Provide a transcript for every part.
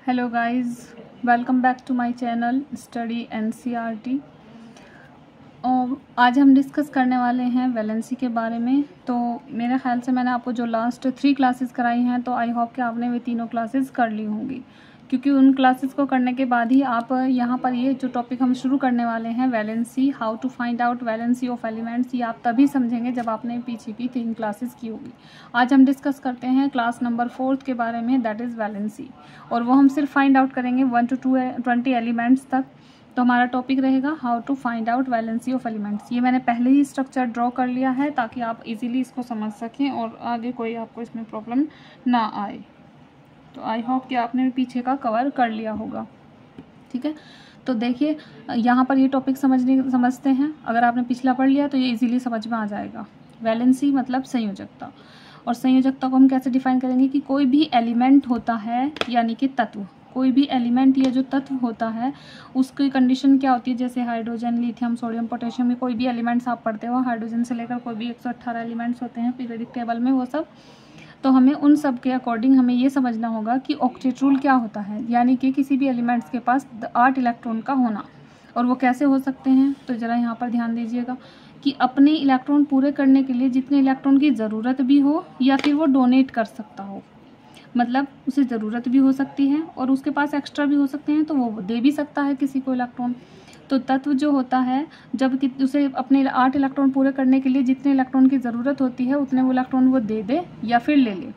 Hello guys, welcome back to my channel study NCERT. और आज हम डिस्कस करने वाले हैं वैलेंसी के बारे में। तो मेरे ख्याल से मैंने आपको जो लास्ट 3 क्लासेस कराई हैं, तो आई होप कि आपने वे तीनों क्लासेस कर ली होंगी, क्योंकि उन क्लासेस को करने के बाद ही आप यहाँ पर ये जो टॉपिक हम शुरू करने वाले हैं valency, how to find out valency of elements, ये आप तभी समझेंगे जब आपने पीछे की 3 क्लासेस की होगी। आज हम डिस्कस करते हैं क्लास नंबर 4 के बारे में, दैट इज़ वैलेंसी। और वो हम सिर्फ फाइंड आउट करेंगे 1 to 20 एलिमेंट्स तक। तो हमारा टॉपिक रहेगा how to find out valency of elements. ये मैंने पहले ही स्ट्रक्चर ड्रॉ कर लिया है ताकि आप इजीली इसको समझ सकें और आगे कोई आपको इसमें प्रॉब्लम ना आए। तो आई होप कि आपने पीछे का कवर कर लिया होगा। ठीक है, तो देखिए यहाँ पर ये टॉपिक समझते हैं। अगर आपने पिछला पढ़ लिया तो ये इजीली समझ में आ जाएगा। वैलेंसी मतलब संयोजकता, और संयोजकता को हम कैसे डिफाइन करेंगे कि कोई भी एलिमेंट होता है, यानी कि तत्व, कोई भी एलिमेंट या जो तत्व होता है उसकी कंडीशन क्या होती है। जैसे हाइड्रोजन, लिथियम, सोडियम, पोटेशियम, में कोई भी एलिमेंट्स आप पढ़ते हो, हाइड्रोजन से लेकर कोई भी 118 एलिमेंट्स होते हैं पीरियोडिक टेबल में, वो सब। तो हमें उन सब के अकॉर्डिंग हमें ये समझना होगा कि ऑक्टेट रूल क्या होता है, यानी कि किसी भी एलिमेंट्स के पास 8 इलेक्ट्रॉन का होना। और वो कैसे हो सकते हैं, तो ज़रा यहाँ पर ध्यान दीजिएगा कि अपने इलेक्ट्रॉन पूरे करने के लिए जितने इलेक्ट्रॉन की ज़रूरत भी हो, या फिर वो डोनेट कर सकता हो, मतलब उसे ज़रूरत भी हो सकती है और उसके पास एक्स्ट्रा भी हो सकते हैं, तो वो दे भी सकता है किसी को इलेक्ट्रॉन। तो तत्व जो होता है, जब कि उसे अपने 8 इलेक्ट्रॉन पूरे करने के लिए जितने इलेक्ट्रॉन की ज़रूरत होती है उतने वो इलेक्ट्रॉन वो दे दे या फिर ले ले,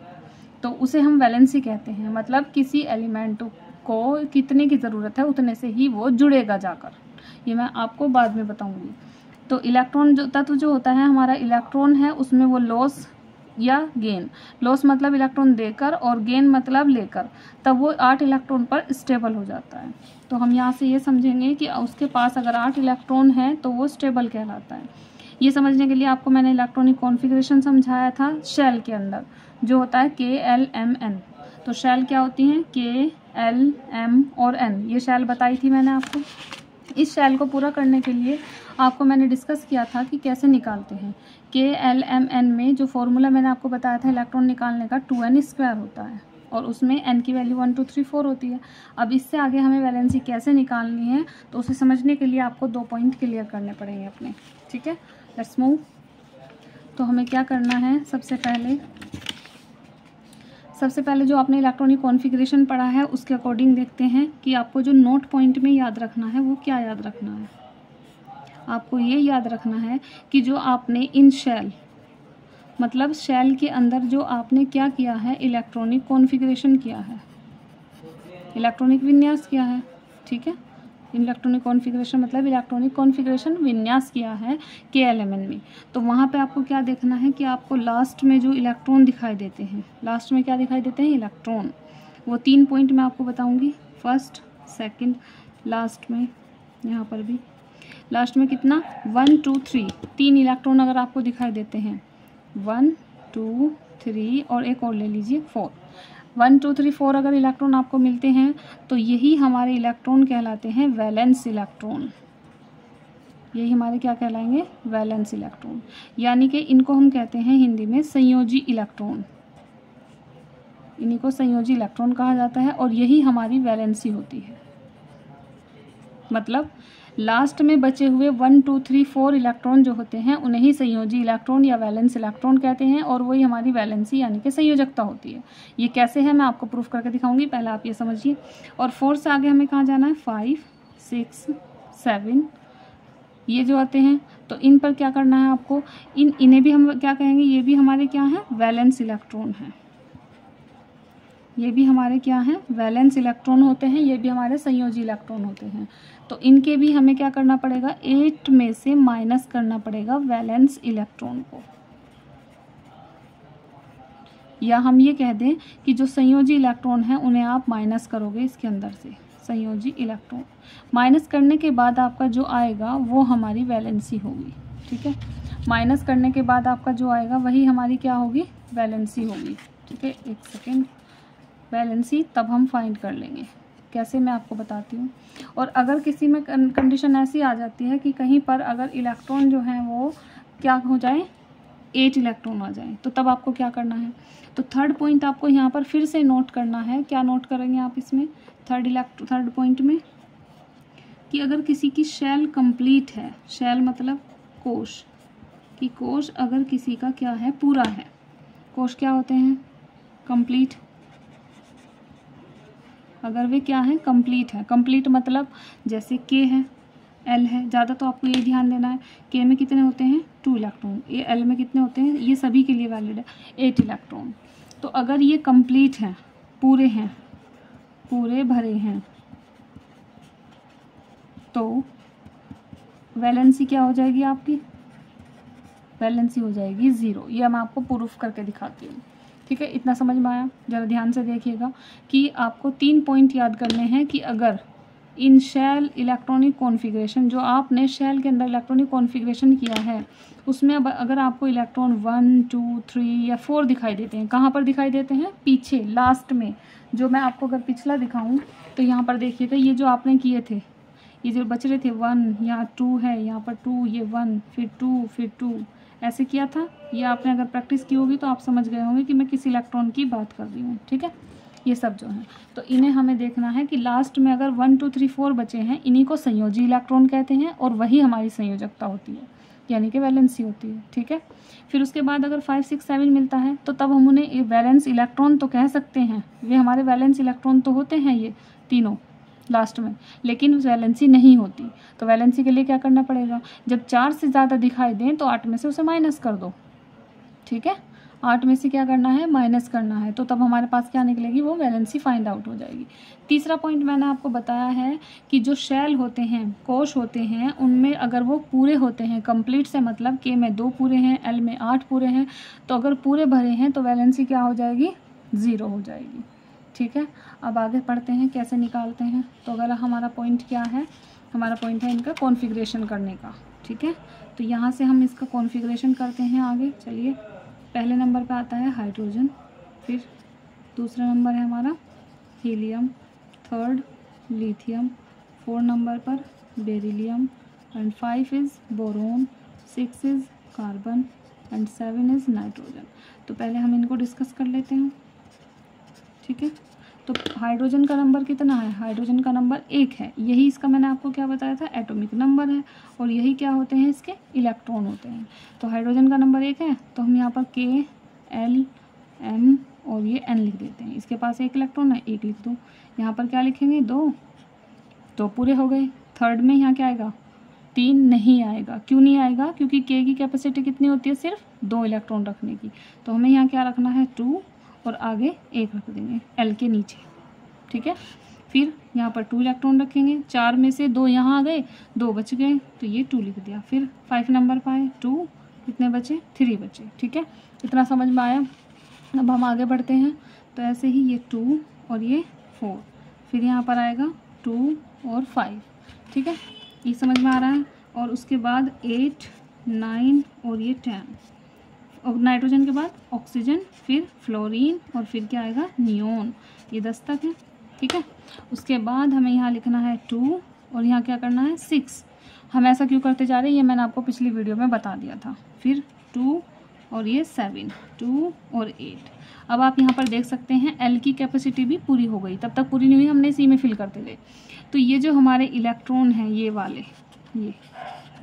तो उसे हम वैलेंसी कहते हैं। मतलब किसी एलिमेंट को कितने की ज़रूरत है उतने से ही वो जुड़ेगा जाकर, ये मैं आपको बाद में बताऊँगी। तो इलेक्ट्रॉन जो तत्व जो होता है, हमारा इलेक्ट्रॉन है, उसमें वो लॉस या गेन, लॉस मतलब इलेक्ट्रॉन देकर और गेन मतलब लेकर, तब वो 8 इलेक्ट्रॉन पर स्टेबल हो जाता है। तो हम यहाँ से ये समझेंगे कि उसके पास अगर 8 इलेक्ट्रॉन है तो वो स्टेबल कहलाता है। ये समझने के लिए आपको मैंने इलेक्ट्रॉनिक कॉन्फ़िगरेशन समझाया था शेल के अंदर, जो होता है KLMN। तो शेल क्या होती हैं, KLM और N, ये शेल बताई थी मैंने आपको। इस शेल को पूरा करने के लिए आपको मैंने डिस्कस किया था कि कैसे निकालते हैं। KLMN में जो फॉर्मूला मैंने आपको बताया था इलेक्ट्रॉन निकालने का, 2n² होता है, और उसमें n की वैल्यू 1 2 3 4 होती है। अब इससे आगे हमें वैलेंसी कैसे निकालनी है, तो उसे समझने के लिए आपको 2 पॉइंट क्लियर करने पड़ेंगे अपने। ठीक है, लेट्स मूव। तो हमें क्या करना है, सबसे पहले जो आपने इलेक्ट्रॉनिक कॉन्फ़िगरेशन पढ़ा है उसके अकॉर्डिंग देखते हैं कि आपको जो नोट पॉइंट में याद रखना है वो क्या याद रखना है। आपको ये याद रखना है कि जो आपने इन शेल, मतलब शेल के अंदर जो आपने क्या किया है, इलेक्ट्रॉनिक कॉन्फ़िगरेशन किया है, इलेक्ट्रॉनिक विन्यास किया है। ठीक है, इलेक्ट्रॉनिक कॉन्फ़िगरेशन मतलब इलेक्ट्रॉनिक कॉन्फ़िगरेशन विन्यास किया है KLMN में। तो वहाँ पे आपको क्या देखना है कि आपको लास्ट में जो इलेक्ट्रॉन दिखाई देते हैं, लास्ट में क्या दिखाई देते हैं, इलेक्ट्रॉन। वो 3 पॉइंट मैं आपको बताऊँगी, फर्स्ट, सेकंड, लास्ट में। यहाँ पर भी लास्ट में कितना, 1 2 3, 3 इलेक्ट्रॉन अगर आपको दिखाई देते हैं, 1 2 3 और एक और ले लीजिए 4, 1 2 3 4 अगर इलेक्ट्रॉन आपको मिलते हैं तो यही हमारे इलेक्ट्रॉन कहलाते हैं वैलेंस इलेक्ट्रॉन। यही हमारे क्या कहलाएंगे, वैलेंस इलेक्ट्रॉन। यानी कि इनको हम कहते हैं हिंदी में संयोजी इलेक्ट्रॉन, इन्हीं को संयोजी इलेक्ट्रॉन कहा जाता है, और यही हमारी वैलेंसी होती है। मतलब लास्ट में बचे हुए 1 2 3 4 इलेक्ट्रॉन जो होते हैं उन्हें ही संयोजी इलेक्ट्रॉन या वैलेंस इलेक्ट्रॉन कहते हैं, और वही हमारी वैलेंसी यानी कि संयोजकता होती है। ये कैसे है मैं आपको प्रूफ करके दिखाऊंगी, पहले आप ये समझिए। और 4 से आगे हमें कहाँ जाना है, 5 6 7 ये जो आते हैं, तो इन पर क्या करना है आपको, इन्हें भी हम क्या कहेंगे, ये भी हमारे क्या हैं, वैलेंस इलेक्ट्रॉन हैं। ये भी हमारे क्या हैं, वैलेंस इलेक्ट्रॉन होते हैं, ये भी हमारे संयोजी इलेक्ट्रॉन होते हैं। तो इनके भी हमें क्या करना पड़ेगा, 8 में से माइनस करना पड़ेगा वैलेंस इलेक्ट्रॉन को, या हम ये कह दें कि जो संयोजी इलेक्ट्रॉन हैं उन्हें आप माइनस करोगे इसके अंदर से, संयोजी इलेक्ट्रॉन माइनस करने के बाद आपका जो आएगा वो हमारी वैलेंसी होगी। ठीक है, माइनस करने के बाद आपका जो आएगा वही हमारी क्या होगी, वैलेंसी होगी। ठीक है, एक सेकेंड, वैलेंसी तब हम फाइंड कर लेंगे, कैसे मैं आपको बताती हूँ। और अगर किसी में कंडीशन ऐसी आ जाती है कि कहीं पर अगर इलेक्ट्रॉन जो हैं वो क्या हो जाए, 8 इलेक्ट्रॉन आ जाएं, तो तब आपको क्या करना है? तो थर्ड पॉइंट आपको यहाँ पर फिर से नोट करना है। क्या नोट करेंगे आप इसमें थर्ड पॉइंट में? कि अगर किसी की शेल कंप्लीट है, शेल मतलब कोश, कि कोश अगर किसी का क्या है, पूरा है। कोश क्या होते हैं? कंप्लीट। अगर वे क्या है? कंप्लीट है। कंप्लीट मतलब जैसे के है, एल है, ज़्यादा तो आपको ये ध्यान देना है के में कितने होते हैं? 2 इलेक्ट्रॉन। ये एल में कितने होते हैं? ये सभी के लिए वैलिड है, 8 इलेक्ट्रॉन। तो अगर ये कंप्लीट हैं, पूरे हैं, पूरे भरे हैं, तो वैलेंसी क्या हो जाएगी आपकी? वैलेंसी हो जाएगी 0। ये मैं आपको प्रूफ करके दिखाती हूँ। ठीक है, इतना समझ में आया? ज़रा ध्यान से देखिएगा कि आपको 3 पॉइंट याद करने हैं कि अगर इन शेल इलेक्ट्रॉनिक कॉन्फ़िगरेशन, जो आपने शेल के अंदर इलेक्ट्रॉनिक कॉन्फ़िगरेशन किया है, उसमें अब अगर आपको इलेक्ट्रॉन 1 2 3 या 4 दिखाई देते हैं, कहाँ पर दिखाई देते हैं? पीछे लास्ट में। जो मैं आपको अगर पिछला दिखाऊं तो यहाँ पर देखिएगा, ये जो आपने किए थे, ये जो बच रहे थे 1, यहाँ 2 है, यहाँ पर 2, ये 1, फिर 2, फिर 2, ऐसे किया था। ये आपने अगर प्रैक्टिस की होगी तो आप समझ गए होंगे कि मैं किस इलेक्ट्रॉन की बात कर रही हूँ। ठीक है, ये सब जो है, तो इन्हें हमें देखना है कि लास्ट में अगर 1 2 3 4 बचे हैं, इन्हीं को संयोजी इलेक्ट्रॉन कहते हैं और वही हमारी संयोजकता होती है, यानी कि वैलेंसी होती है। ठीक है, फिर उसके बाद अगर 5 6 7 मिलता है तो तब हम उन्हें वैलेंस इलेक्ट्रॉन तो कह सकते हैं, वे हमारे वैलेंस इलेक्ट्रॉन तो होते हैं ये तीनों लास्ट में, लेकिन वैलेंसी नहीं होती। तो वैलेंसी के लिए क्या करना पड़ेगा? जब 4 से ज़्यादा दिखाई दें तो 8 में से उसे माइनस कर दो। ठीक है, 8 में से क्या करना है? माइनस करना है, तो तब हमारे पास क्या निकलेगी? वो वैलेंसी फाइंड आउट हो जाएगी। तीसरा पॉइंट मैंने आपको बताया है कि जो शेल होते हैं, कोश होते हैं, उनमें अगर वो पूरे होते हैं, कंप्लीट से मतलब के में 2 पूरे हैं, एल में 8 पूरे हैं, तो अगर पूरे भरे हैं तो वैलेंसी क्या हो जाएगी? 0 हो जाएगी। ठीक है, अब आगे पढ़ते हैं कैसे निकालते हैं। तो अगर हमारा पॉइंट क्या है? हमारा पॉइंट है इनका कॉन्फ़िगरेशन करने का। ठीक है, तो यहाँ से हम इसका कॉन्फ़िगरेशन करते हैं आगे। चलिए, पहले नंबर पे आता है हाइड्रोजन, फिर दूसरा नंबर है हमारा हीलियम, थर्ड लिथियम, 4 नंबर पर beryllium, and 5 is boron, 6 is carbon, and 7 is nitrogen. तो पहले हम इनको डिस्कस कर लेते हैं। ठीक है, तो हाइड्रोजन का नंबर कितना है? हाइड्रोजन का नंबर 1 है। यही इसका मैंने आपको क्या बताया था? एटॉमिक नंबर है, और यही क्या होते हैं? इसके इलेक्ट्रॉन होते हैं। तो हाइड्रोजन का नंबर 1 है, तो हम यहाँ पर के, एल, एम और ये एन लिख देते हैं। इसके पास 1 इलेक्ट्रॉन है, 1 लिख दो। यहाँ पर क्या लिखेंगे? 2, तो पूरे हो गए। थर्ड में यहाँ क्या आएगा? 3 नहीं आएगा। क्यों नहीं आएगा? क्योंकि के की कैपेसिटी कितनी होती है? सिर्फ 2 इलेक्ट्रॉन रखने की। तो हमें यहाँ क्या रखना है? 2, और आगे 1 रख देंगे एल के नीचे। ठीक है, फिर यहाँ पर 2 इलेक्ट्रॉन रखेंगे। 4 में से 2 यहाँ आ गए, 2 बच गए, तो ये 2 लिख दिया। फिर 5 नंबर पर आए 2, कितने बचे? 3 बचे। ठीक है, इतना समझ में आया? अब हम आगे बढ़ते हैं। तो ऐसे ही ये 2 और ये 4, फिर यहाँ पर आएगा 2 और 5। ठीक है, ये समझ में आ रहा है? और उसके बाद 8 9 और ये 10, और नाइट्रोजन के बाद ऑक्सीजन, फिर फ्लोरीन, और फिर क्या आएगा? नियोन। ये 10 तक है। ठीक है, उसके बाद हमें यहाँ लिखना है 2, और यहाँ क्या करना है? 6। हम ऐसा क्यों करते जा रहे हैं ये मैंने आपको पिछली वीडियो में बता दिया था। फिर 2 और ये 7, 2 और 8। अब आप यहाँ पर देख सकते हैं एल की कैपेसिटी भी पूरी हो गई। तब तक पूरी नहीं हुई, हमने इसी में फिल करते गए। तो ये जो हमारे इलेक्ट्रॉन हैं, ये वाले, ये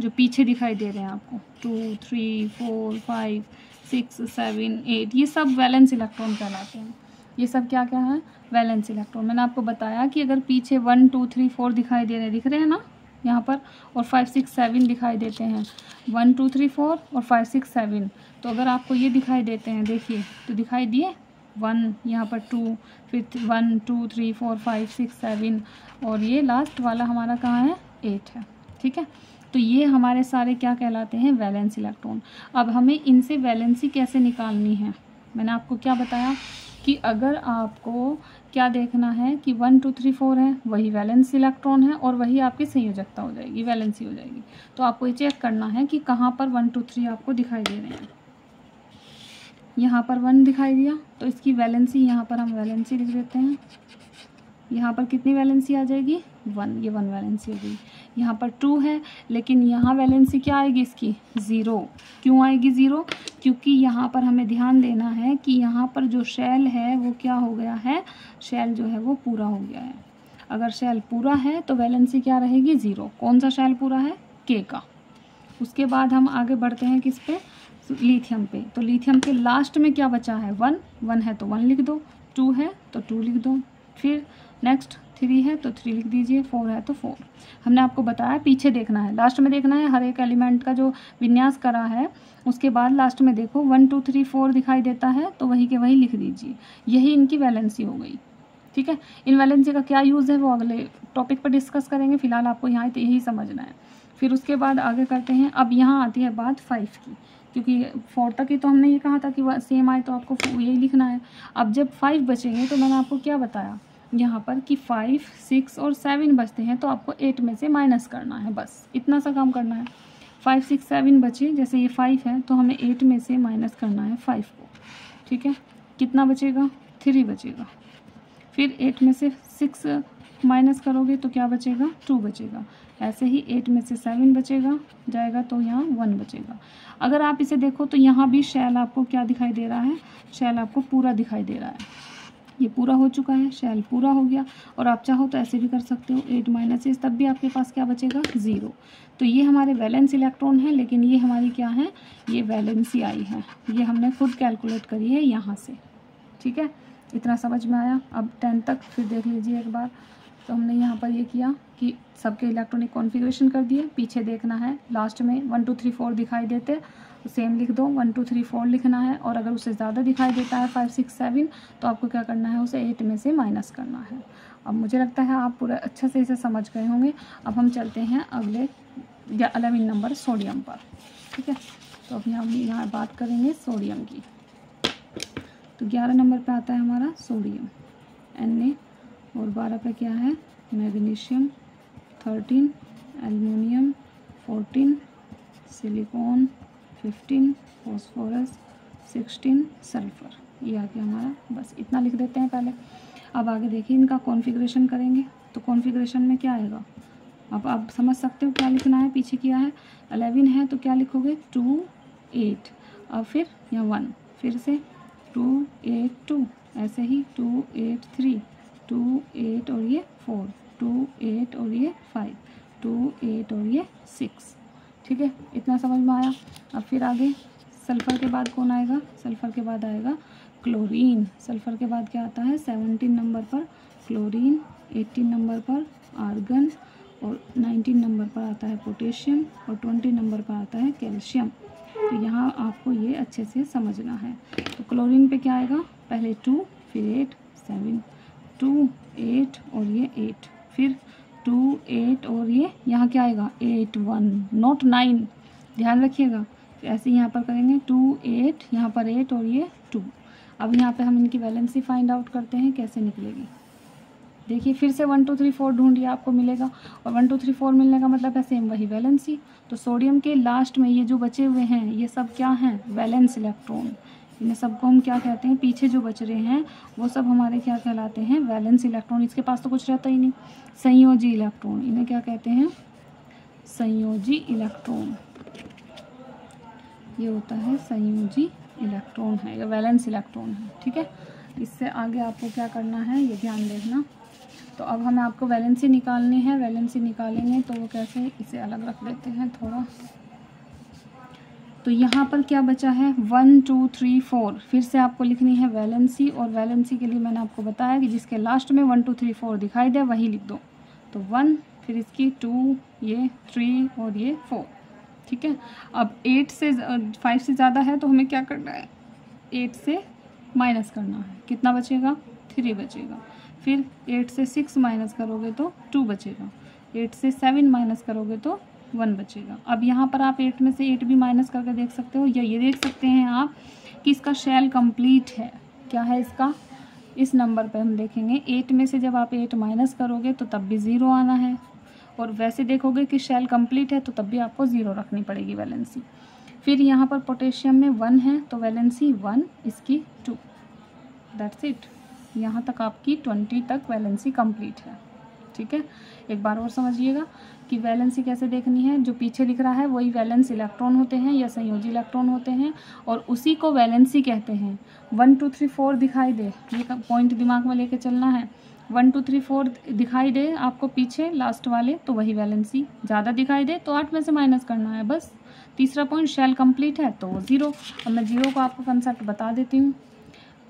जो पीछे दिखाई दे रहे हैं आपको, 2 3 4 5 6 7 8, ये सब वैलेंस इलेक्ट्रॉन कहलाते हैं। ये सब क्या क्या है? Valence electron. मैंने आपको बताया कि अगर पीछे 1 2 3 4 दिखाई दे रहे हैं, दिख रहे हैं ना यहाँ पर, और 5 6 7 दिखाई देते हैं, 1 2 3 4 और 5 6 7। तो अगर आपको ये दिखाई देते हैं, देखिए, तो दिखाई दिए 1, यहाँ पर 2, फिर 1 2 3 4 5 6 7, और ये लास्ट वाला हमारा कहाँ है? 8 है। ठीक है, तो ये हमारे सारे क्या कहलाते हैं? Valence electron. अब हमें इनसे वैलेंसी कैसे निकालनी है? मैंने आपको क्या बताया कि अगर आपको क्या देखना है कि 1 2 3 4 है, वही वैलेंस इलेक्ट्रॉन है, और वही आपकी संयोजकता हो जाएगी, वैलेंसी हो जाएगी। तो आपको ये चेक करना है कि कहाँ पर 1 2 3 आपको दिखाई दे रहे हैं। यहाँ पर 1 दिखाई दिया, तो इसकी वैलेंसी, यहाँ पर हम वैलेंसी लिख देते हैं। यहाँ पर कितनी वैलेंसी आ जाएगी 1, ये 1 वैलेंसी हो गई। यहाँ पर 2 है लेकिन यहाँ वैलेंसी क्या आएगी इसकी 0। क्यों आएगी 0? क्योंकि यहाँ पर हमें ध्यान देना है कि यहाँ पर जो शेल है वो क्या हो गया है, शेल जो है वो पूरा हो गया है। अगर शेल पूरा है तो वैलेंसी क्या रहेगी 0। कौन सा शेल पूरा है? के का। उसके बाद हम आगे बढ़ते हैं किस पे? लिथियम पे। तो लिथियम के लास्ट में क्या बचा है 1, 1 है तो 1 लिख दो, 2 है तो 2 लिख दो, फिर नेक्स्ट 3 है तो 3 लिख दीजिए, 4 है तो 4। हमने आपको बताया पीछे देखना है, लास्ट में देखना है, हर एक एलिमेंट का जो विन्यास करा है उसके बाद लास्ट में देखो 1 2 3 4 दिखाई देता है तो वही के वही लिख दीजिए। यही इनकी वैलेंसी हो गई। ठीक है, इन वैलेंसी का क्या यूज़ है वो अगले टॉपिक पर डिस्कस करेंगे, फिलहाल आपको यहाँ तो यही समझना है। फिर उसके बाद आगे करते हैं। अब यहाँ आती है बात 5 की, क्योंकि 4 तक ही तो हमने ये कहा था कि सेम आए तो आपको यही लिखना है। अब जब 5 बचेंगे तो मैंने आपको क्या बताया यहाँ पर कि 5 6 और 7 बचते हैं तो आपको 8 में से माइनस करना है, बस इतना सा काम करना है। 5 6 7 बचे, जैसे ये 5 है तो हमें 8 में से माइनस करना है 5 को। ठीक है, कितना बचेगा 3 बचेगा। फिर 8 में से 6 माइनस करोगे तो क्या बचेगा 2 बचेगा। ऐसे ही 8 में से 7 बचेगा जाएगा तो यहाँ 1 बचेगा। अगर आप इसे देखो तो यहाँ भी शेल आपको क्या दिखाई दे रहा है, शेल आपको पूरा दिखाई दे रहा है। ये पूरा हो चुका है, शेल पूरा हो गया। और आप चाहो तो ऐसे भी कर सकते हो 8 माइनस इस, तब भी आपके पास क्या बचेगा 0। तो ये हमारे वैलेंस इलेक्ट्रॉन है, लेकिन ये हमारी क्या है, ये वैलेंसी आई है, ये हमने खुद कैलकुलेट करी है यहाँ से। ठीक है, इतना समझ में आया। अब 10 तक फिर देख लीजिए एक बार। तो हमने यहाँ पर ये किया कि सबके इलेक्ट्रॉनिक कॉन्फ़िगरेशन कर दिए, पीछे देखना है लास्ट में 1 2 3 4 दिखाई देते तो सेम लिख दो, 1 2 3 4 लिखना है। और अगर उससे ज़्यादा दिखाई देता है 5 6 7 तो आपको क्या करना है, उसे 8 में से माइनस करना है। अब मुझे लगता है आप पूरा अच्छे से इसे समझ गए होंगे। अब हम चलते हैं अगले 11 नंबर सोडियम पर। ठीक है, तो अभी हम यहाँ बात करेंगे सोडियम की। तो 11 नंबर पे आता है हमारा सोडियम Na, और 12 पे क्या है magnesium, 13 aluminium, 14 silicon, 15 phosphorus, 16 sulphur. ये आ गया हमारा, बस इतना लिख देते हैं पहले। अब आगे देखिए इनका कॉन्फ़िगरेशन करेंगे तो कॉन्फ़िगरेशन में क्या आएगा, अब आप समझ सकते हो क्या लिखना है। पीछे किया है 11 है तो क्या लिखोगे 2 8, अब फिर यहाँ 1, फिर से 2 8 2, ऐसे ही 2 8 3, 2 8 और ये 4, 2 8 और ये 5, 2 8 और ये 6। ठीक है, इतना समझ में आया। अब फिर आगे सल्फ़र के बाद कौन आएगा, सल्फ़र के बाद आएगा क्लोरीन। सल्फ़र के बाद क्या आता है 17 नंबर पर क्लोरीन, 18 नंबर पर आर्गन, और 19 नंबर पर आता है पोटेशियम, और 20 नंबर पर आता है कैल्शियम। तो यहाँ आपको ये अच्छे से समझना है। तो क्लोरीन पे क्या आएगा, पहले 2 फिर 8 7, 2 8 और ये 8, फिर 2 8 और ये यहाँ क्या आएगा 8 1 नॉट 9, ध्यान रखिएगा। ऐसे यहाँ पर करेंगे 2 8, यहाँ पर 8 और ये 2। अब यहाँ पे हम इनकी वैलेंसी फाइंड आउट करते हैं कैसे निकलेगी। देखिए फिर से 1 2 3 4 ढूंढिए, आपको मिलेगा। और 1 2 3 4 मिलने का मतलब है सेम वही वैलेंसी। तो सोडियम के लास्ट में ये जो बचे हुए हैं ये सब क्या हैं, वैलेंस इलेक्ट्रॉन। इन्हें सबको हम क्या कहते हैं, पीछे जो बच रहे हैं वो सब हमारे क्या कहलाते हैं, वैलेंस इलेक्ट्रॉन। इसके पास तो कुछ रहता ही नहीं, संयोजी इलेक्ट्रॉन, इन्हें क्या कहते हैं, संयोजी इलेक्ट्रॉन। ये होता है संयोजी इलेक्ट्रॉन है या वैलेंस इलेक्ट्रॉन है। ठीक है, इससे आगे आपको क्या करना है ये ध्यान देखना। तो अब हमें आपको वैलेंसी निकालनी है, वैलेंसी निकालेंगे तो वो कैसे, इसे अलग रख देते हैं थोड़ा। तो यहाँ पर क्या बचा है 1 2 3 4, फिर से आपको लिखनी है वैलेंसी। और वैलेंसी के लिए मैंने आपको बताया कि जिसके लास्ट में 1 2 3 4 दिखाई दे वही लिख दो। तो 1, फिर इसकी 2, ये 3 और ये 4। ठीक है, अब 8 से 5 से ज़्यादा है तो हमें क्या करना है, 8 से माइनस करना है। कितना बचेगा 3 बचेगा। फिर 8 से 6 माइनस करोगे तो 2 बचेगा। 8 से 7 माइनस करोगे तो 1 बचेगा। अब यहाँ पर आप 8 में से 8 भी माइनस करके देख सकते हो, या ये देख सकते हैं आप कि इसका शेल कंप्लीट है। क्या है इसका, इस नंबर पे हम देखेंगे 8 में से जब आप 8 माइनस करोगे तो तब भी 0 आना है, और वैसे देखोगे कि शेल कंप्लीट है तो तब भी आपको 0 रखनी पड़ेगी वैलेंसी। फिर यहाँ पर पोटेशियम में 1 है तो वैलेंसी 1, इसकी 2, दैट्स इट। यहाँ तक आपकी 20 तक वैलेंसी कंप्लीट है। ठीक है, एक बार और समझिएगा कि वैलेंसी कैसे देखनी है। जो पीछे लिख रहा है वही वैलेंस इलेक्ट्रॉन होते हैं या संयोजी इलेक्ट्रॉन होते हैं और उसी को वैलेंसी कहते हैं। 1 2 3 4 दिखाई दे, ये पॉइंट दिमाग में लेके चलना है। 1 2 3 4 दिखाई दे आपको पीछे लास्ट वाले, तो वही वैलेंसी। ज़्यादा दिखाई दे तो 8 में से माइनस करना है बस। तीसरा पॉइंट शेल कंप्लीट है तो 0। अब मैं 0 को आपको कंसेप्ट बता देती हूँ।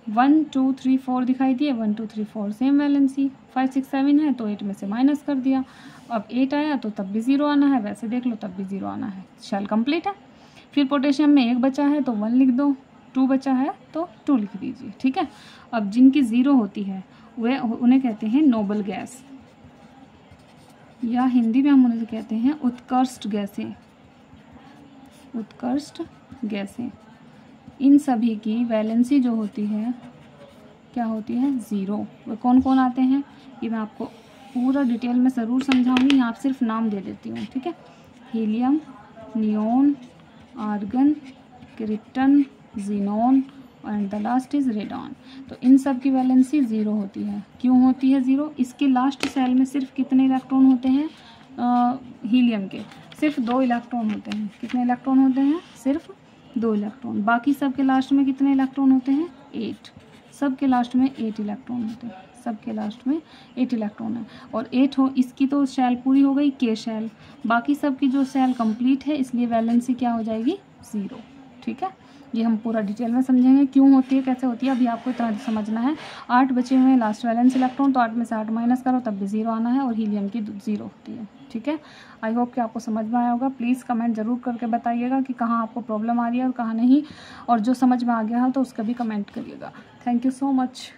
1 2 3 4 दिखाई दिए, 1 2 3 4 सेम वैलेंसी। 5 6 7 है तो 8 में से माइनस कर दिया। अब 8 आया तो तब भी 0 आना है, वैसे देख लो तब भी 0 आना है, शेल कंप्लीट है। फिर पोटेशियम में 1 बचा है तो 1 लिख दो, 2 बचा है तो 2 लिख दीजिए। ठीक है, अब जिनकी 0 होती है वे उन्हें कहते हैं नोबल गैस, या हिंदी में हम उन्हें कहते हैं उत्कृष्ट गैसें। उत्कृष्ट गैसें, इन सभी की वैलेंसी जो होती है क्या होती है? 0। वो कौन कौन आते हैं ये मैं आपको पूरा डिटेल में ज़रूर समझाऊंगी, यहाँ सिर्फ नाम दे देती हूँ। ठीक है, helium, neon, argon, krypton, xenon and the last is radon. तो इन सब की वैलेंसी 0 होती है। क्यों होती है 0? इसके लास्ट सेल में सिर्फ कितने इलेक्ट्रॉन होते हैं? हीलियम के सिर्फ 2 इलेक्ट्रॉन होते हैं। कितने इलेक्ट्रॉन होते हैं? सिर्फ 2 इलेक्ट्रॉन। बाकी सब के लास्ट में कितने इलेक्ट्रॉन होते हैं? 8। सब के लास्ट में 8 इलेक्ट्रॉन होते हैं। सब के लास्ट में 8 इलेक्ट्रॉन है और 8 हो, इसकी तो शेल पूरी हो गई, के शेल। बाकी सब की जो शेल कंप्लीट है, इसलिए वैलेंसी क्या हो जाएगी? 0। ठीक है, ये हम पूरा डिटेल में समझेंगे क्यों होती है, कैसे होती है। अभी आपको इतना समझना है। 8 बचे हुए हैं लास्ट वैलेंस इलेक्ट्रॉन, तो 8 में से 8 माइनस करो तब भी 0 आना है और हीलियम की 0 होती है। ठीक है, आई होप कि आपको समझ में आया होगा। प्लीज़ कमेंट ज़रूर करके बताइएगा कि कहाँ आपको प्रॉब्लम आ रही है और कहाँ नहीं, और जो समझ में आ गया है तो उसका भी कमेंट करिएगा। Thank you so much.